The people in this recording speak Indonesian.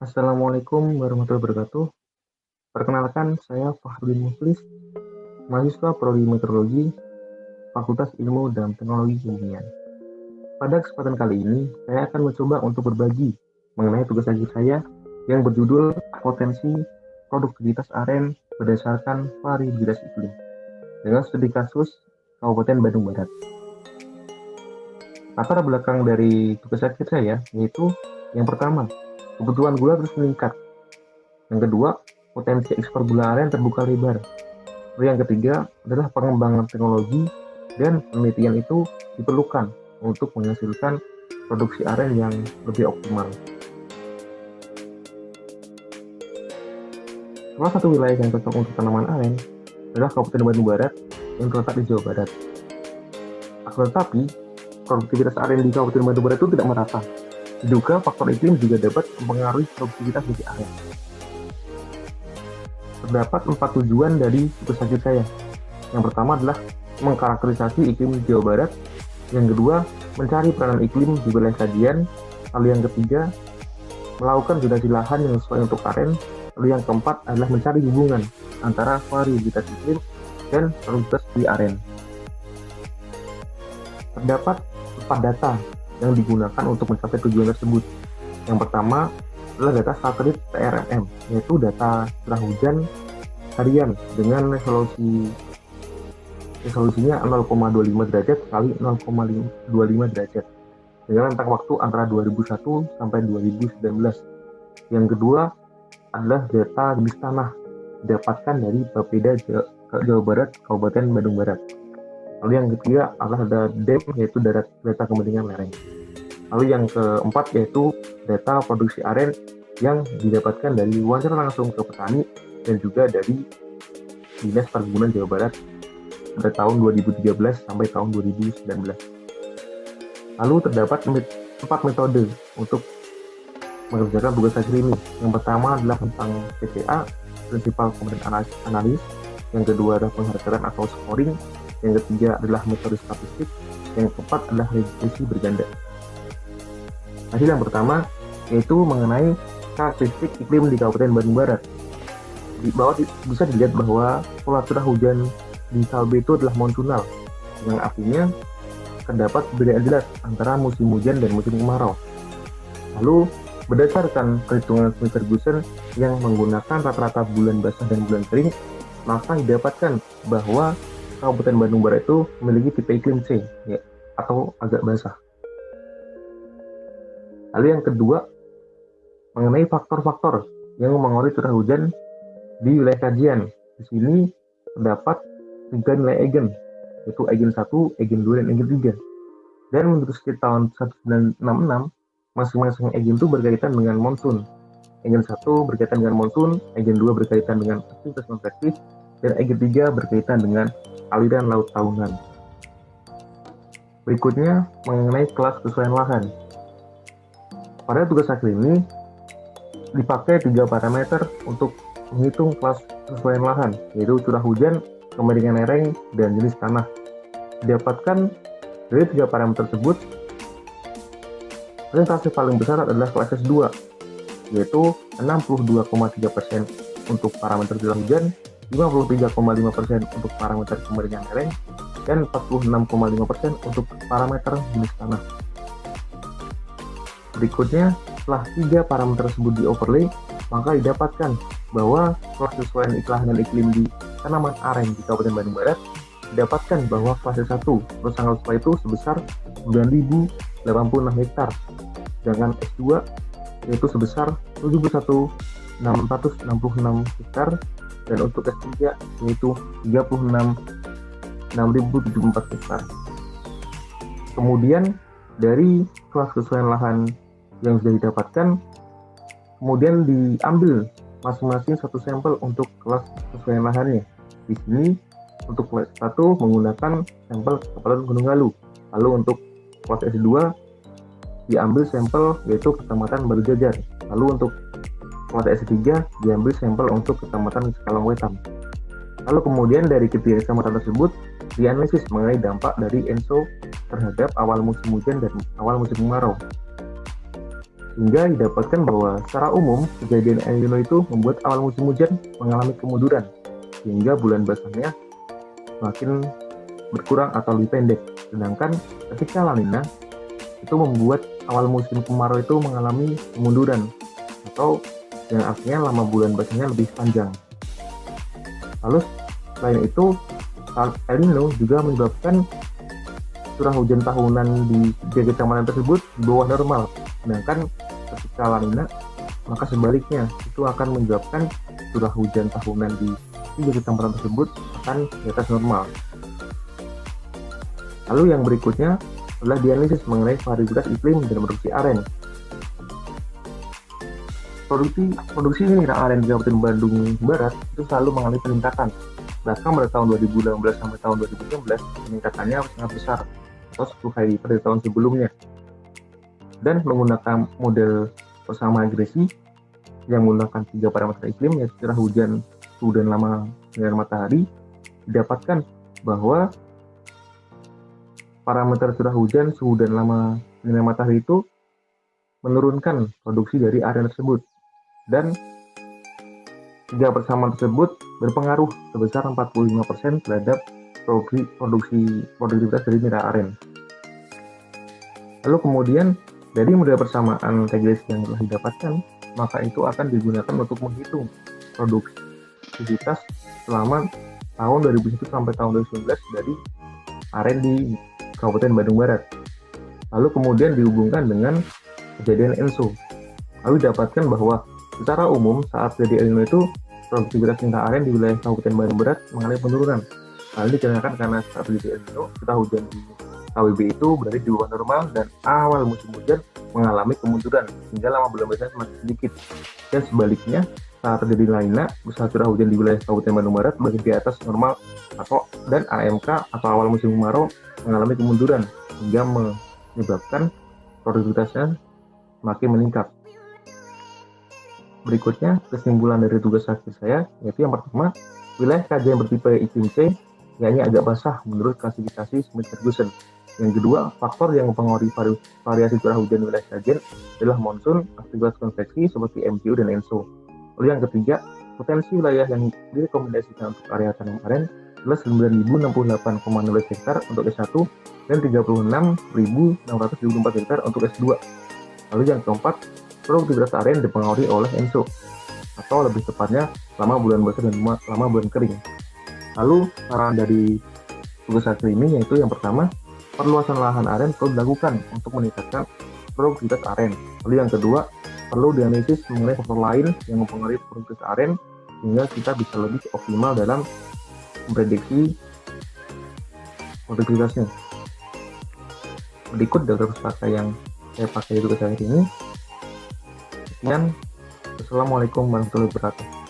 Assalamualaikum warahmatullahi wabarakatuh. Perkenalkan, saya Fahrudin Muflis, mahasiswa Prodi Meteorologi, Fakultas Ilmu dan Teknologi Kebumian. Pada kesempatan kali ini, saya akan mencoba untuk berbagi mengenai tugas akhir saya yang berjudul Potensi Produktivitas Aren Berdasarkan Variabilitas Iklim dengan studi kasus Kabupaten Bandung Barat. Latar belakang dari tugas akhir saya yaitu yang pertama, kebutuhan gula terus meningkat. Yang kedua, potensi ekspor gula aren terbuka lebar. Lalu yang ketiga adalah pengembangan teknologi dan penelitian itu diperlukan untuk menghasilkan produksi aren yang lebih optimal. Salah satu wilayah yang cocok untuk tanaman aren adalah Kabupaten Bandung Barat yang terletak di Jawa Barat. Akan tetapi, produktivitas aren di Kabupaten Bandung Barat itu tidak merata. Diduga faktor iklim juga dapat mempengaruhi produktivitas dari aren. Terdapat 4 tujuan dari tugas akhir saya. Yang pertama adalah mengkarakterisasi iklim Jawa Barat. Yang kedua, mencari peranan iklim di wilayah kajian. Lalu yang ketiga, melakukan zonasi lahan yang sesuai untuk aren. Lalu yang keempat adalah mencari hubungan antara variabilitas iklim dan produktivitas di aren. Terdapat 4 data yang digunakan untuk mencapai tujuan tersebut. Yang pertama adalah data satelit TRMM, yaitu data curah hujan harian dengan resolusinya 0,25 derajat kali 0,25 derajat dengan rentang waktu antara 2001 sampai 2019. Yang kedua adalah data jenis tanah didapatkan dari Bapeda Jawa Barat Kabupaten Bandung Barat. Lalu yang ketiga adalah data DEM, yaitu data kepentingan lereng. Lalu yang keempat yaitu data produksi aren yang didapatkan dari wawancara langsung ke petani dan juga dari Dinas Perkebunan Jawa Barat pada tahun 2013 sampai tahun 2019. Lalu terdapat 4 metode untuk mengerjakan tugas akhir ini. Yang pertama adalah tentang PCA, Principal Component Analysis. Yang kedua adalah penghargaan atau scoring. Yang ketiga adalah metode statistik. Yang keempat adalah regresi berganda. Hasil yang pertama yaitu mengenai karakteristik iklim di Kabupaten Bandung Barat. Di bawah bisa dilihat bahwa pola curah hujan di Kalbe itu adalah monsunal, yang artinya terdapat perbedaan jelas antara musim hujan dan musim kemarau. Lalu berdasarkan perhitungan Smith Ferguson yang menggunakan rata-rata bulan basah dan bulan kering, maka didapatkan bahwa Kabupaten Bandung Barat itu memiliki tipe iklim C, ya, atau agak basah. Lalu yang kedua, mengenai faktor-faktor yang mempengaruhi curah hujan di wilayah kajian. Di sini terdapat 3 nilai eigen, yaitu eigen 1, eigen 2, dan eigen 3. Dan menurut studi tahun 1966, masing-masing eigen itu berkaitan dengan monsun. Eigen 1 berkaitan dengan monsun, eigen 2 berkaitan dengan aktivitas konvektif, dan eigen 3 berkaitan dengan aliran laut tahunan. Berikutnya mengenai kelas kesesuaian lahan. Pada tugas akhir ini dipakai 3 parameter untuk menghitung kelas kesesuaian lahan, yaitu curah hujan, kemiringan lereng, dan jenis tanah. Didapatkan dari 3 parameter tersebut, persentase paling besar adalah kelas S2, yaitu 62,3% untuk parameter curah hujan, 53,5% untuk parameter kemiringan lereng, dan 46,5% untuk parameter jenis tanah. Berikutnya, setelah 3 parameter tersebut di overlay, maka didapatkan bahwa kesesuaian lahan dan iklim di tanaman aren di Kabupaten Bandung Barat didapatkan bahwa fase 1 terus tanggal setelah itu sebesar 9.086 hektar, sedangkan S2 yaitu sebesar 71.666 hektar, dan untuk S3 yaitu 36.6.074 hektar. Kemudian dari kelas kesesuaian lahan yang sudah didapatkan, kemudian diambil masing-masing satu sampel untuk kelas kesesuaian lahannya. Di sini untuk kelas 1 menggunakan sampel Kepulauan Gunung Galuh. Lalu untuk kelas S2 diambil sampel yaitu Kecamatan Batu Jajar. Lalu untuk kelas S3 diambil sampel untuk Kecamatan Cikalong Wetan. Lalu kemudian dari ketiga kecamatan tersebut dianalisis mengenai dampak dari ENSO terhadap awal musim hujan dan awal musim kemarau. Hingga didapatkan bahwa secara umum kejadian El Nino itu membuat awal musim hujan mengalami kemunduran, sehingga bulan basahnya semakin berkurang atau lebih pendek. Sedangkan ketika La Nina itu membuat awal musim kemarau itu mengalami kemunduran, atau yang artinya lama bulan basahnya lebih panjang. Lalu selain itu, El Nino juga menyebabkan curah hujan tahunan di tiga kecamatan tersebut di bawah normal. Sedangkan ketika La Nina, maka sebaliknya itu akan menyebabkan curah hujan tahunan di tiga kecamatan tersebut akan di atas normal. Lalu yang berikutnya adalah dianalisis mengenai varietas iklim dan produksi aren. Produksi mineral aren di Kabupaten Bandung Barat itu selalu mengalami peningkatan. Bahkan pada tahun 2018 sampai tahun 2019 peningkatannya sangat besar, atau 10 kali lipat dari tahun sebelumnya. Dan menggunakan model persamaan agresi yang menggunakan 3 parameter iklim, yaitu curah hujan, suhu dan lama sinar matahari, didapatkan bahwa parameter curah hujan, suhu dan lama sinar matahari itu menurunkan produksi dari aren tersebut. Dan 3 persamaan tersebut berpengaruh sebesar 45% terhadap produktivitas dari mineral aren. Lalu kemudian dari model persamaan regresi yang telah didapatkan, maka itu akan digunakan untuk menghitung produktivitas selama tahun 2001 sampai tahun 2019 dari aren di Kabupaten Bandung Barat. Lalu kemudian dihubungkan dengan kejadian ENSO. Lalu didapatkan bahwa secara umum saat terjadi El Nino itu produktivitas mineral aren di wilayah Kabupaten Bandung Barat mengalami penurunan. Hal ini dikarenakan karena saat terjadi El Nino, curah hujan di KWB itu berada di bawah normal dan awal musim hujan mengalami kemunduran hingga lama bulan basahnya semakin sedikit. Dan sebaliknya, saat terjadi La Nina, usaha curah hujan di wilayah Kabupaten Bandung Barat berada di atas normal dan AMK atau awal musim kemarau mengalami kemunduran hingga menyebabkan produktivitasnya semakin meningkat. Berikutnya, kesimpulan dari tugas akhir saya, yaitu yang pertama, wilayah kajian bertipe iklim C, yakni agak basah menurut klasifikasi Smith-Ferguson. Yang kedua, faktor yang mempengaruhi variasi curah hujan wilayah kajian adalah monsun, aktivitas konveksi seperti MCU dan ENSO. Lalu yang ketiga, potensi wilayah yang direkomendasikan untuk area tanam aren adalah 9.068,16 hektar untuk S1 dan 36.624 hektar untuk S2. Lalu yang keempat, produktivitas aren dipengaruhi oleh ENSO, atau lebih tepatnya lama bulan basah dan lama bulan kering. Lalu saran dari tugas akhir ini yaitu yang pertama, perluasan lahan aren perlu dilakukan untuk meningkatkan produktivitas aren. Lalu yang kedua, perlu dianalisis mengenai faktor lain yang mempengaruhi produktivitas aren sehingga kita bisa lebih optimal dalam memprediksi produktivitasnya. Berikut daftar pustaka yang saya pakai tugas akhir ini. Sekian, Assalamualaikum warahmatullahi wabarakatuh.